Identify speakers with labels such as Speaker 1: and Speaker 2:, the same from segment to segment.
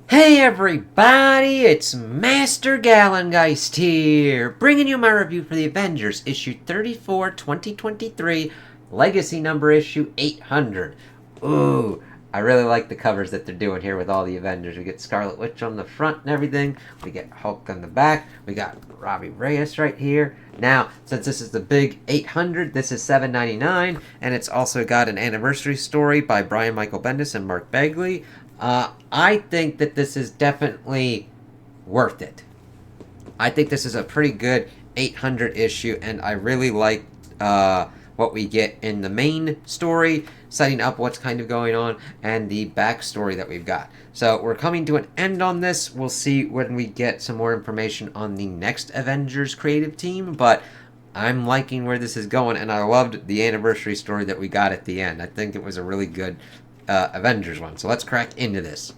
Speaker 1: Hey everybody, it's Master Gallengeist here, bringing you my review for the Avengers, issue 34, 2023, legacy number issue 800. Ooh, I really like the covers that they're doing here with all the Avengers. We get Scarlet Witch on the front and everything, we get Hulk on the back, we got Robbie Reyes right here. Now, since this is the big 800, this is $7.99, and it's also got an anniversary story by Brian Michael Bendis and Mark Bagley. I think that this is definitely worth it. I think this is a pretty good 800 issue, and I really like what we get in the main story, setting up what's kind of going on, and the backstory that we've got. So we're coming to an end on this. We'll see when we get some more information on the next Avengers creative team, but I'm liking where this is going, and I loved the anniversary story that we got at the end. I think it was a really good Avengers one. So let's crack into this.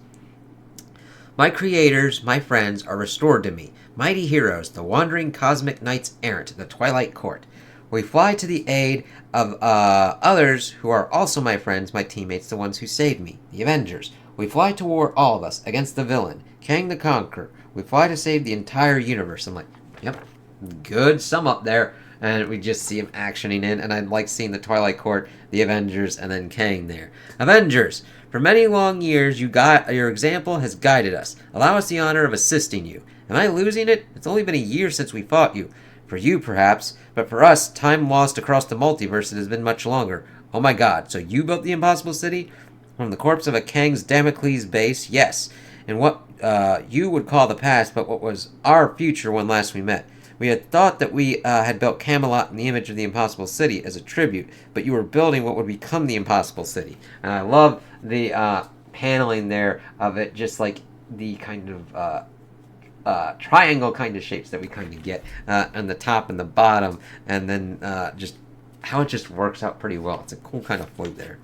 Speaker 1: My creators, my friends, are restored to me. Mighty heroes, the wandering cosmic knights errant, the Twilight Court. We fly to the aid of others who are also my friends, my teammates, the ones who saved me, the Avengers. We fly to war, all of us, against the villain, Kang the Conqueror. We fly to save the entire universe. I'm like, yep, good sum up there. And we just see him actioning in, and I like seeing the Twilight Court, the Avengers, and then Kang there. Avengers, for many long years, your example has guided us. Allow us the honor of assisting you. Am I losing it? It's only been a year since we fought you. For you, perhaps, but for us, time lost across the multiverse, it has been much longer. Oh my god, so you built the Impossible City? From the corpse of a Kang's Damocles base? Yes. In what you would call the past, but what was our future when last we met. We had thought that we had built Camelot in the image of the Impossible City as a tribute, but you were building what would become the Impossible City. And I love the paneling there of it, just like the kind of triangle kind of shapes that we kind of get on the top and the bottom, and then just how it just works out pretty well. It's a cool kind of float there.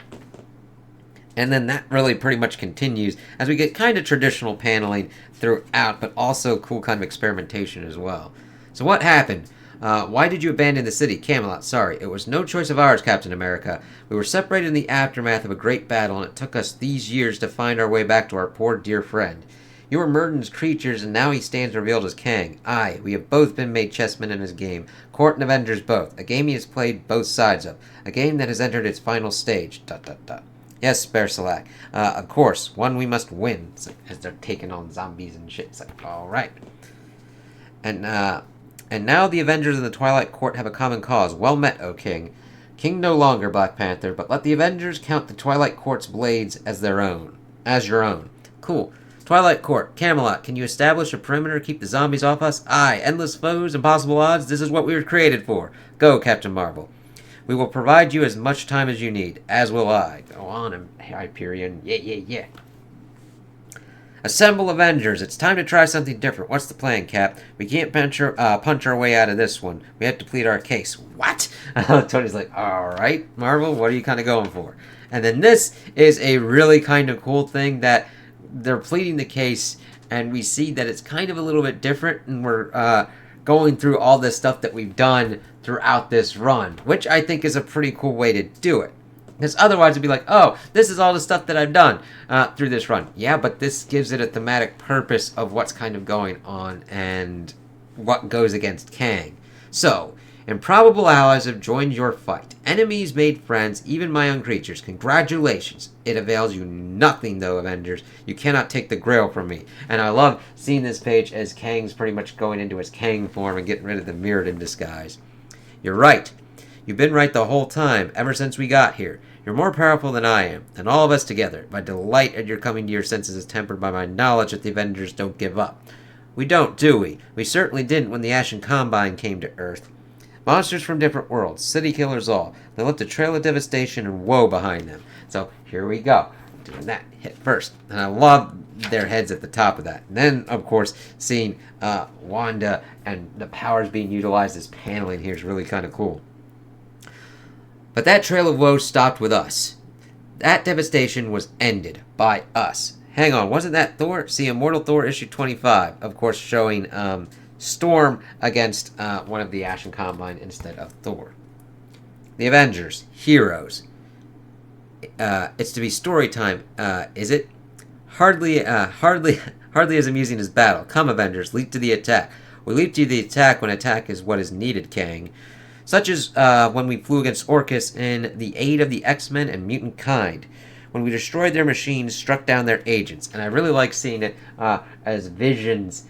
Speaker 1: And then that really pretty much continues as we get kind of traditional paneling throughout, but also cool kind of experimentation as well. So what happened? Why did you abandon the city? Camelot, sorry. It was no choice of ours, Captain America. We were separated in the aftermath of a great battle, and it took us these years to find our way back to our poor dear friend. You were Murden's creatures, and now he stands revealed as Kang. Aye, we have both been made chessmen in his game. Court and Avengers both. A game he has played both sides of. A game that has entered its final stage. ... Yes, Bersalak. Of course, one we must win. It's like, as they're taking on zombies and shit. It's like, alright. And now the Avengers and the Twilight Court have a common cause. Well met, O King. King no longer, Black Panther, but let the Avengers count the Twilight Court's blades as their own. As your own. Cool. Twilight Court, Camelot, can you establish a perimeter to keep the zombies off us? Aye, endless foes, impossible odds, this is what we were created for. Go, Captain Marvel. We will provide you as much time as you need, as will I. Go on, Hyperion. Yeah. Assemble Avengers. It's time to try something different. What's the plan, Cap? We can't punch our way out of this one. We have to plead our case. What? Tony's like, alright, Marvel, what are you kind of going for? And then this is a really kind of cool thing that they're pleading the case, and we see that it's kind of a little bit different, and we're going through all this stuff that we've done throughout this run, which I think is a pretty cool way to do it. Because otherwise it'd be like, oh, this is all the stuff that I've done through this run. Yeah, but this gives it a thematic purpose of what's kind of going on and what goes against Kang. So, improbable allies have joined your fight. Enemies made friends, even my own creatures. Congratulations. It avails you nothing, though, Avengers. You cannot take the Grail from me. And I love seeing this page as Kang's pretty much going into his Kang form and getting rid of the Mirrored in disguise. You're right. You've been right the whole time, ever since we got here. You're more powerful than I am, and all of us together. My delight at your coming to your senses is tempered by my knowledge that the Avengers don't give up. We don't, do we? We certainly didn't when the Ashen Combine came to Earth. Monsters from different worlds, city killers all. They left a trail of devastation and woe behind them. So, here we go. Doing that hit first. And I love their heads at the top of that. And then, of course, seeing Wanda and the powers being utilized as paneling here is really kind of cool. But that trail of woe stopped with us. That devastation was ended by us. Hang on, wasn't that Thor? See, Immortal Thor issue 25, of course, showing Storm against one of the Ashen Combine instead of Thor. The Avengers, heroes. It's to be story time, is it? Hardly as amusing as battle. Come, Avengers, leap to the attack. We leap to the attack when attack is what is needed, Kang. Such as when we flew against Orcus in the aid of the X-Men and mutant kind. When we destroyed their machines, struck down their agents. And I really like seeing it as visions,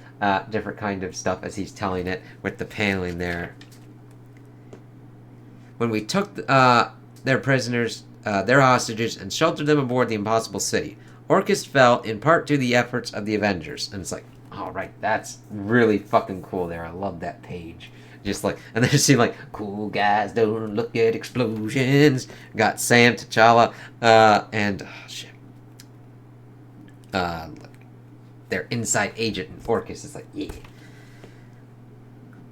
Speaker 1: different kind of stuff as he's telling it with the paneling there. When we took their prisoners, their hostages, and sheltered them aboard the impossible city. Orcus fell in part to the efforts of the Avengers. And it's like, alright, that's really fucking cool there. I love that page. Just like, and then you see like, cool guys don't look at explosions. Got Sam, T'Challa, and, oh shit. Their inside agent in Orcus is like, yeah.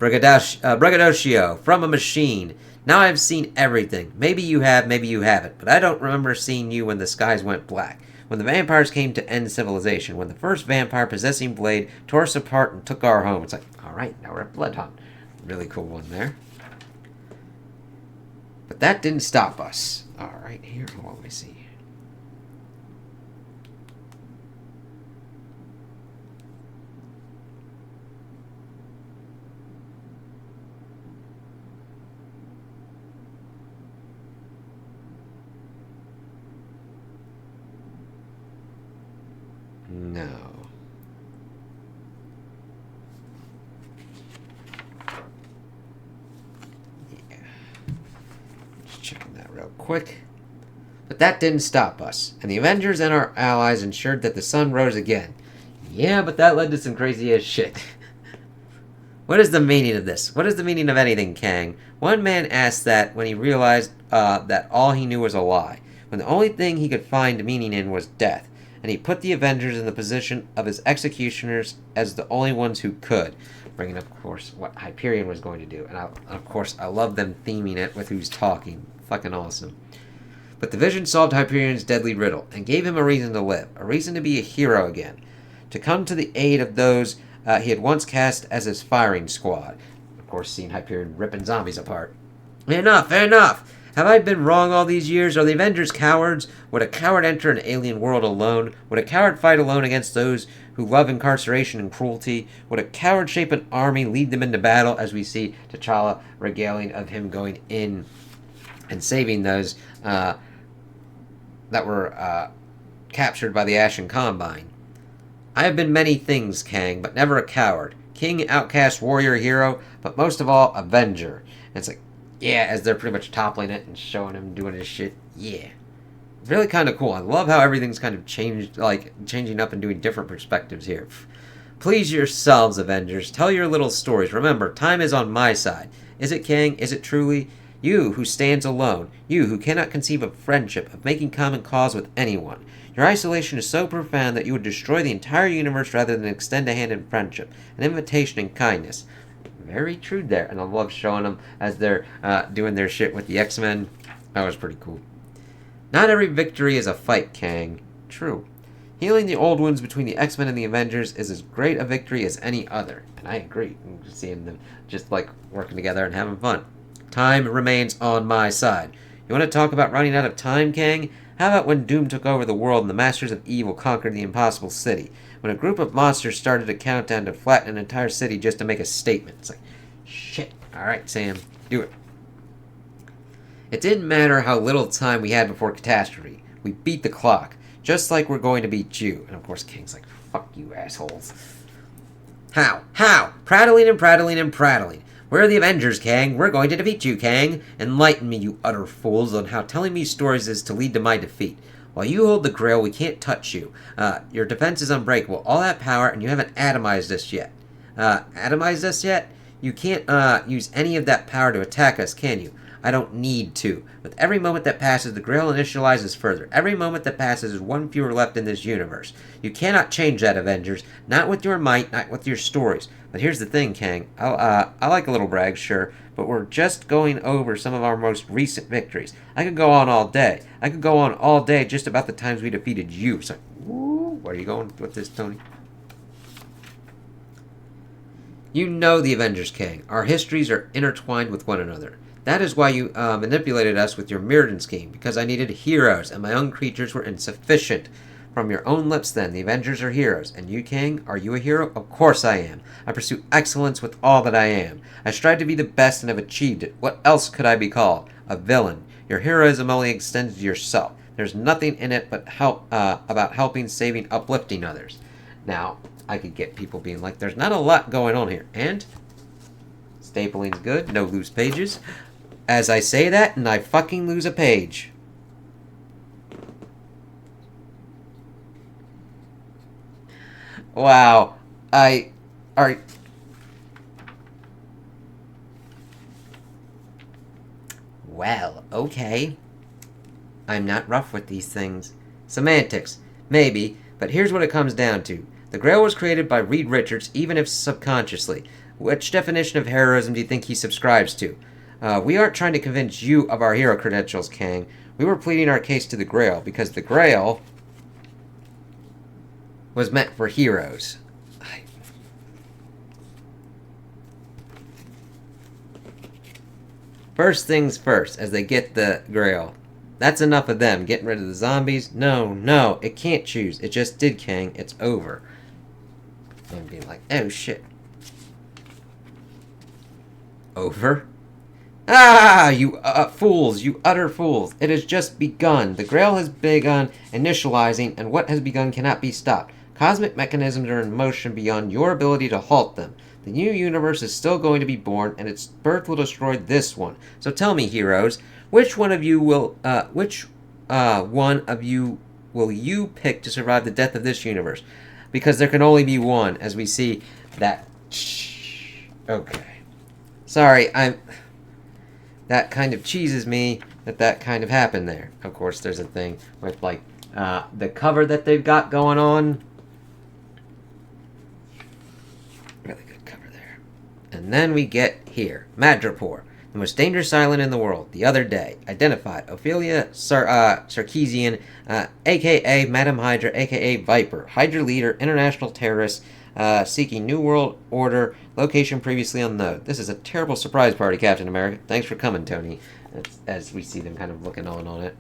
Speaker 1: Braggadocio, from a machine. Now I've seen everything. Maybe you have, maybe you haven't. But I don't remember seeing you when the skies went black. When the vampires came to end civilization. When the first vampire possessing Blade tore us apart and took our home. It's like, alright, now we're at Blood Hunt. Really cool one there. But that didn't stop us. Alright, here, let me see. No. Yeah. Just checking that real quick. But that didn't stop us, and the Avengers and our allies ensured that the sun rose again. Yeah, but that led to some crazy ass shit. What is the meaning of this? What is the meaning of anything, Kang? One man asked that when he realized that all he knew was a lie, when the only thing he could find meaning in was death. And he put the Avengers in the position of his executioners as the only ones who could. Bringing up, of course, what Hyperion was going to do. And, of course, I love them theming it with who's talking. Fucking awesome. But the Vision solved Hyperion's deadly riddle and gave him a reason to live. A reason to be a hero again. To come to the aid of those he had once cast as his firing squad. Of course, seeing Hyperion ripping zombies apart. Enough, enough! Have I been wrong all these years? Are the Avengers cowards? Would a coward enter an alien world alone? Would a coward fight alone against those who love incarceration and cruelty? Would a coward shape an army, lead them into battle, as we see T'Challa regaling of him going in and saving those that were captured by the Ashen Combine? I have been many things, Kang, but never a coward. King, outcast, warrior, hero, but most of all, Avenger. And it's like, yeah, as they're pretty much toppling it and showing him doing his shit. Yeah. Really kind of cool. I love how everything's kind of changed, like, changing up and doing different perspectives here. Please yourselves, Avengers. Tell your little stories. Remember, time is on my side. Is it, Kang? Is it truly? You who stands alone. You who cannot conceive of friendship, of making common cause with anyone. Your isolation is so profound that you would destroy the entire universe rather than extend a hand in friendship, an invitation in kindness. Very true there, and I love showing them as they're doing their shit with the X-Men. That was pretty cool. Not every victory is a fight, Kang. True. Healing the old wounds between the X-Men and the Avengers is as great a victory as any other. And I agree. Seeing them just like working together and having fun. Time remains on my side. You want to talk about running out of time, Kang? How about when Doom took over the world and the Masters of Evil conquered the impossible city? When a group of monsters started a countdown to flatten an entire city just to make a statement. It's like, shit. Alright, Sam. Do it. It didn't matter how little time we had before catastrophe. We beat the clock. Just like we're going to beat you. And of course, King's like, fuck you, assholes. How? How? Prattling and prattling and prattling. We're the Avengers, Kang. We're going to defeat you, Kang. Enlighten me, you utter fools, on how telling me stories is to lead to my defeat. While you hold the Grail, we can't touch you. Your defense is unbreakable. All that power, and you haven't atomized us yet. Atomized us yet? You can't use any of that power to attack us, can you? I don't need to. With every moment that passes, the Grail initializes further. Every moment that passes is one fewer left in this universe. You cannot change that, Avengers. Not with your might, not with your stories. But here's the thing, Kang. I like a little brag, sure, but we're just going over some of our most recent victories. I could go on all day. I could go on all day just about the times we defeated you. So, woo, where are you going with this, Tony? You know the Avengers, Kang. Our histories are intertwined with one another. That is why you manipulated us with your Mirrodin scheme, because I needed heroes, and my own creatures were insufficient. from your own lips then. The Avengers are heroes. And you, King, are you a hero? Of course I am. I pursue excellence with all that I am. I strive to be the best and have achieved it. What else could I be called? A villain. Your heroism only extends to yourself. There's nothing in it but about helping, saving, uplifting others. Now, I could get people being like, there's not a lot going on here. And stapling's good. No loose pages. As I say that, and I fucking lose a page. Wow. Well, okay. I'm not rough with these things. Semantics. Maybe, but here's what it comes down to. The Grail was created by Reed Richards, even if subconsciously. Which definition of heroism do you think he subscribes to? We aren't trying to convince you of our hero credentials, Kang. We were pleading our case to the Grail, because the Grail was meant for heroes. First things first, as they get the Grail. That's enough of them. Getting rid of the zombies? No, it can't choose. It just did, Kang. It's over. And being like, oh shit. Over? Ah, you fools, you utter fools. It has just begun. The Grail has begun initializing, and what has begun cannot be stopped. Cosmic mechanisms are in motion beyond your ability to halt them. The new universe is still going to be born, and its birth will destroy this one. So tell me, heroes, which one of you will you pick to survive the death of this universe? Because there can only be one, as we see that. Okay. Sorry, that kind of cheeses me that kind of happened there. Of course, there's a thing with, like, the cover that they've got going on. Really good cover there. And then we get here. Madripoor, the most dangerous island in the world. The other day, identified Ophelia Sarkeesian, a.k.a. Madam Hydra, a.k.a. Viper. Hydra leader, international terrorist, seeking New World Order, location previously unknown. This is a terrible surprise party, Captain America. Thanks for coming, Tony. As we see them kind of looking on it.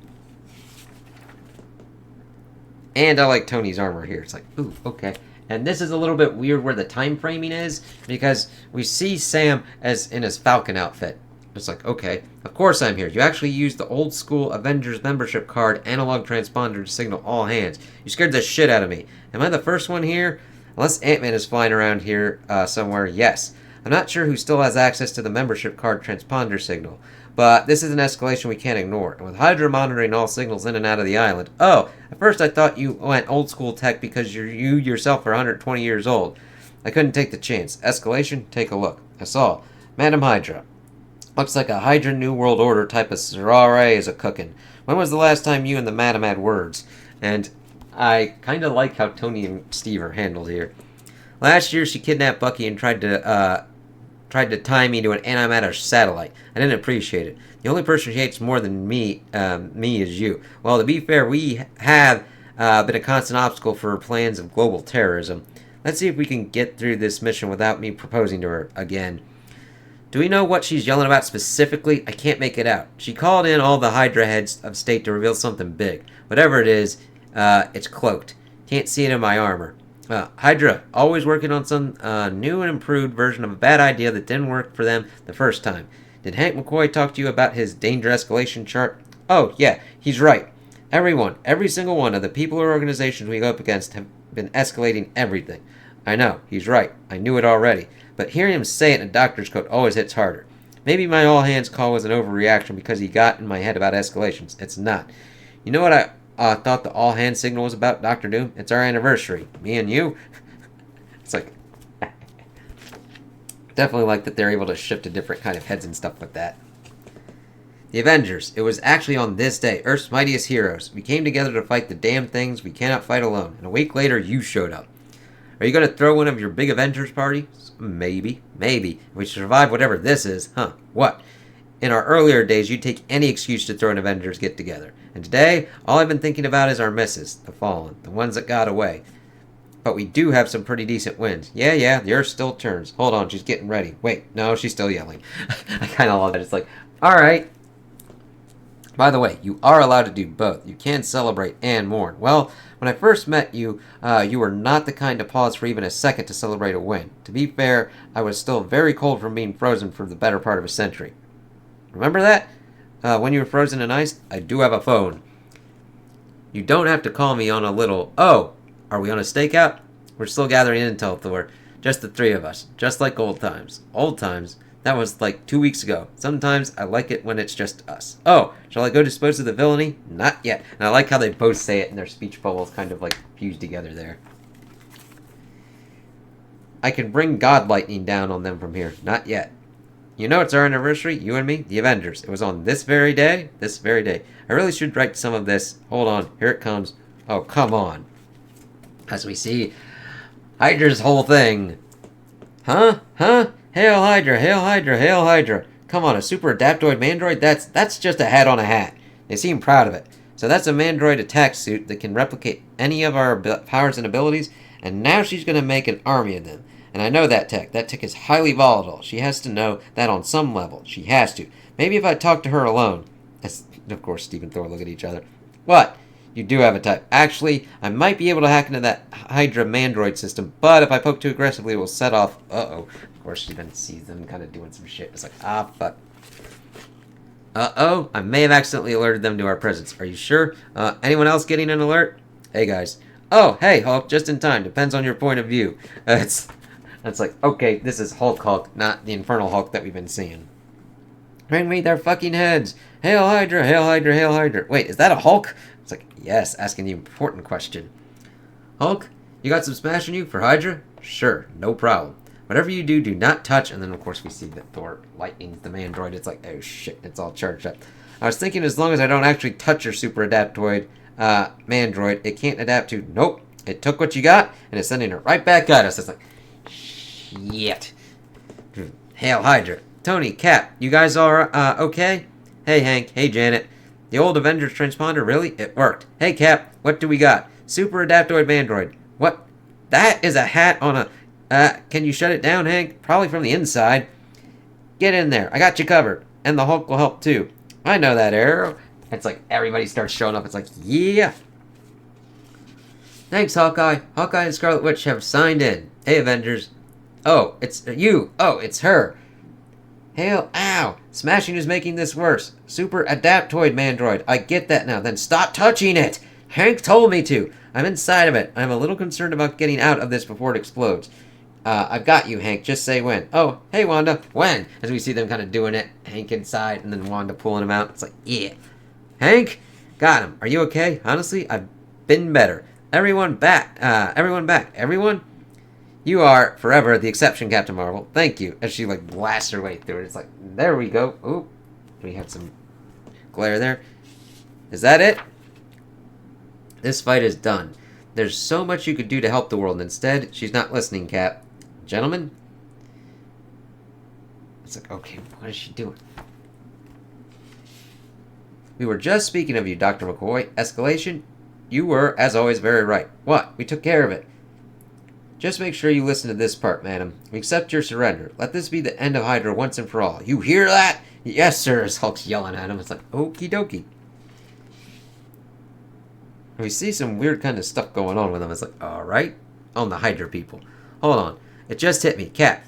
Speaker 1: And I like Tony's armor here. It's like, ooh, okay. And this is a little bit weird where the time framing is, because we see Sam as in his Falcon outfit. It's like, okay, of course I'm here. You actually used the old school Avengers membership card analog transponder to signal all hands. You scared the shit out of me. Am I the first one here? Unless Ant-Man is flying around here somewhere, yes. I'm not sure who still has access to the membership card transponder signal, but this is an escalation we can't ignore. And with Hydra monitoring all signals in and out of the island... Oh, at first I thought you went old school tech because you yourself are 120 years old. I couldn't take the chance. Escalation? Take a look. I saw. Madam Hydra. Looks like a Hydra New World Order type of soiree is a-cooking. When was the last time you and the Madam had words? And I kind of like how Tony and Steve are handled here. Last year, she kidnapped Bucky and tried to tie me to an antimatter satellite. I didn't appreciate it. The only person she hates more than me is you. Well, to be fair, we have been a constant obstacle for her plans of global terrorism. Let's see if we can get through this mission without me proposing to her again. Do we know what she's yelling about specifically? I can't make it out. She called in all the Hydra heads of state to reveal something big. Whatever it is, it's cloaked. Can't see it in my armor. Hydra, always working on some new and improved version of a bad idea that didn't work for them the first time. Did Hank McCoy talk to you about his danger escalation chart? Oh, yeah, he's right. Every single one of the people or organizations we go up against have been escalating everything. I know, he's right. I knew it already. But hearing him say it in a doctor's coat always hits harder. Maybe my all-hands call was an overreaction because he got in my head about escalations. It's not. You know what I thought the all-hands signal was about, Dr. Doom? It's our anniversary. Me and you? It's like... Definitely like that they're able to shift to different kind of heads and stuff like that. The Avengers. It was actually on this day, Earth's mightiest heroes. We came together to fight the damn things we cannot fight alone. And a week later, you showed up. Are you going to throw one of your big Avengers parties? Maybe. If we survive whatever this is. Huh. What? In our earlier days, you'd take any excuse to throw an Avengers get-together. And today, all I've been thinking about is our misses. The fallen. The ones that got away. But we do have some pretty decent wins. Yeah, the Earth still turns. Hold on, she's getting ready. Wait, no, she's still yelling. I kind of love that. It's like, alright. By the way, you are allowed to do both. You can celebrate and mourn. Well, when I first met you, you were not the kind to pause for even a second to celebrate a win. To be fair, I was still very cold from being frozen for the better part of a century. Remember that? When you were frozen in ice, I do have a phone. You don't have to call me on a little, oh, are we on a stakeout? We're still gathering intel, Thor. Just the three of us. Just like old times. Old times? That was like 2 weeks ago. Sometimes I like it when it's just us. Oh, shall I go dispose of the villainy? Not yet. And I like how they both say it and their speech bubbles kind of like fused together there. I can bring God lightning down on them from here. Not yet. You know it's our anniversary, you and me, the Avengers. It was on this very day. This very day. I really should write some of this. Hold on, here it comes. Oh, come on. As we see, Hydra's whole thing. Huh? Hail Hydra, hail Hydra, hail Hydra. Come on, a super adaptoid mandroid? That's just a hat on a hat. They seem proud of it. So that's a mandroid attack suit that can replicate any of our powers and abilities, and now she's going to make an army of them. And I know that tech. That tech is highly volatile. She has to know that on some level. She has to. Maybe if I talk to her alone. Of course, Steve and Thor look at each other. What? You do have a type. Actually, I might be able to hack into that Hydra Mandroid system, but if I poke too aggressively, it will set off... Uh-oh. Of course, she then sees them kind of doing some shit. It's like, ah, fuck. Uh-oh. I may have accidentally alerted them to our presence. Are you sure? Anyone else getting an alert? Hey, guys. Oh, hey, Hulk. Just in time. Depends on your point of view. It's like, okay, this is Hulk, not the Infernal Hulk that we've been seeing. Bring me their fucking heads. Hail Hydra, hail Hydra, hail Hydra. Wait, is that a Hulk? It's like, yes, asking the important question. Hulk, you got some smash in you for Hydra? Sure, no problem. Whatever you do, do not touch. And then, of course, we see that Thor lightnings the Mandroid. It's like, oh shit, it's all charged up. I was thinking as long as I don't actually touch your super adaptoid Mandroid, it can't adapt to. Nope, it took what you got, and it's sending it right back at us. It's like, shit. Hail Hydra. Tony, Cap, you guys are okay? Hey, Hank. Hey, Janet. The old Avengers transponder, really? It worked. Hey, Cap, what do we got? Super Adaptoid Mandroid. What? That is a hat on a... can you shut it down, Hank? Probably from the inside. Get in there. I got you covered. And the Hulk will help, too. I know that, Arrow. It's like everybody starts showing up. It's like, yeah. Thanks, Hawkeye. Hawkeye and Scarlet Witch have signed in. Hey, Avengers. Oh, it's you. Oh, it's her. Hail, ow. Smashing is making this worse. Super Adaptoid Mandroid. I get that now. Then stop touching it. Hank told me to. I'm inside of it. I'm a little concerned about getting out of this before it explodes. I've got you, Hank. Just say when. Oh, hey, Wanda. When? As we see them kind of doing it. Hank inside and then Wanda pulling him out. It's like, yeah. Hank? Got him. Are you okay? Honestly, I've been better. Everyone back. Everyone back. Everyone? You are forever the exception, Captain Marvel. Thank you. As she, like, blasts her way through it. It's like, there we go. Ooh. We have some glare there. Is that it? This fight is done. There's so much you could do to help the world. And instead, she's not listening, Cap. Gentlemen? It's like, okay, what is she doing? We were just speaking of you, Dr. McCoy. Escalation? You were, as always, very right. What? We took care of it. Just make sure you listen to this part, madam. We accept your surrender. Let this be the end of Hydra once and for all. You hear that? Yes, sir, as Hulk's yelling at him. It's like, okie dokie. We see some weird kind of stuff going on with him. It's like, alright. On the Hydra people. Hold on. It just hit me. Cap.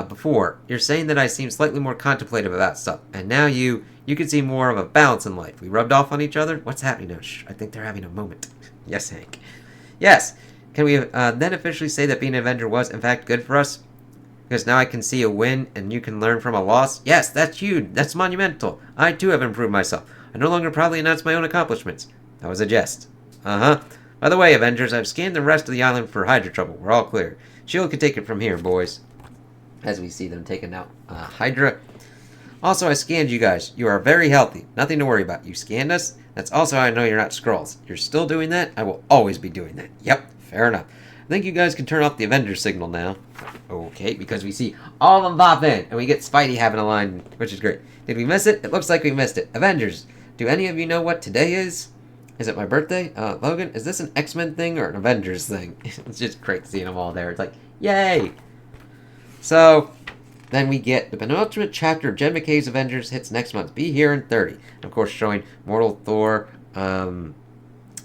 Speaker 1: Before. You're saying that I seem slightly more contemplative about stuff. And now you can see more of a balance in life. We rubbed off on each other? What's happening now? Shh, I think they're having a moment. Yes, Hank. Yes. Can we then officially say that being an Avenger was, in fact, good for us? Because now I can see a win and you can learn from a loss? Yes, that's huge. That's monumental. I, too, have improved myself. I no longer proudly announce my own accomplishments. That was a jest. Uh-huh. By the way, Avengers, I've scanned the rest of the island for Hydra trouble. We're all clear. S.H.I.E.L.D. can take it from here, boys. As we see them taking out Hydra. Also, I scanned you guys. You are very healthy. Nothing to worry about. You scanned us? That's also how I know you're not Skrulls. You're still doing that? I will always be doing that. Yep, fair enough. I think you guys can turn off the Avengers signal now. Okay, because we see all of them pop in. And we get Spidey having a line, which is great. Did we miss it? It looks like we missed it. Avengers, do any of you know what today is? Is it my birthday? Logan, is this an X-Men thing or an Avengers thing? It's just great seeing them all there. It's like, yay! So, Then we get the penultimate chapter of Jed McKay's Avengers hits next month. Be here in 30. Of course, showing Mortal Thor,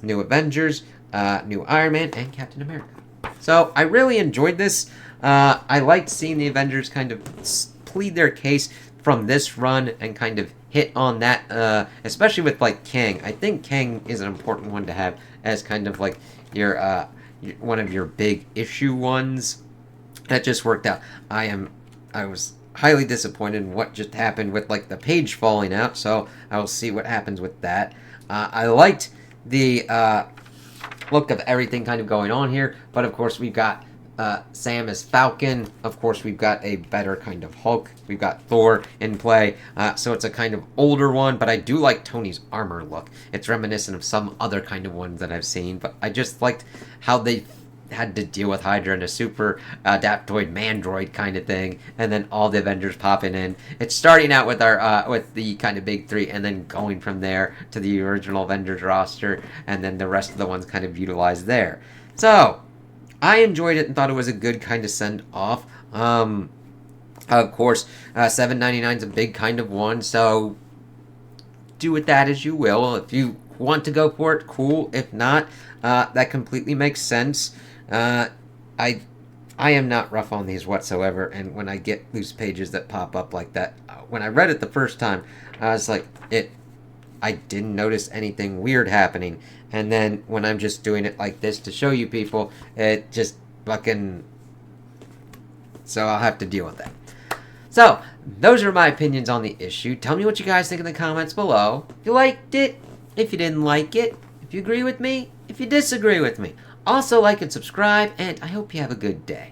Speaker 1: New Avengers, New Iron Man, and Captain America. So I really enjoyed this. I liked seeing the Avengers kind of plead their case from this run and kind of hit on that, especially with like Kang. I think Kang is an important one to have as kind of like your one of your big issue ones. That just worked out. I was highly disappointed in what just happened with like the page falling out, so I will see what happens with that. I liked the look of everything kind of going on here, but of course we've got Sam as Falcon. Of course we've got a better kind of Hulk. We've got Thor in play, so it's a kind of older one, but I do like Tony's armor look. It's reminiscent of some other kind of ones that I've seen, but I just liked how they had to deal with Hydra and a super adaptoid mandroid kind of thing, and then all the Avengers popping in. It's starting out with our with the kind of big three, and then going from there to the original Avengers roster, and then the rest of the ones kind of utilized there. So I enjoyed it and thought it was a good kind of send off. Of course, $7.99 is a big kind of one, so do with that as you will. If you want to go for it, cool. If not, that completely makes sense. I am not rough on these whatsoever, and when I get loose pages that pop up like that, when I read it the first time, I was like, I didn't notice anything weird happening, and then when I'm just doing it like this to show you people, it just fucking, so I'll have to deal with that. So, those are my opinions on the issue. Tell me what you guys think in the comments below. If you liked it, if you didn't like it, if you agree with me, if you disagree with me. Also, like and subscribe, and I hope you have a good day.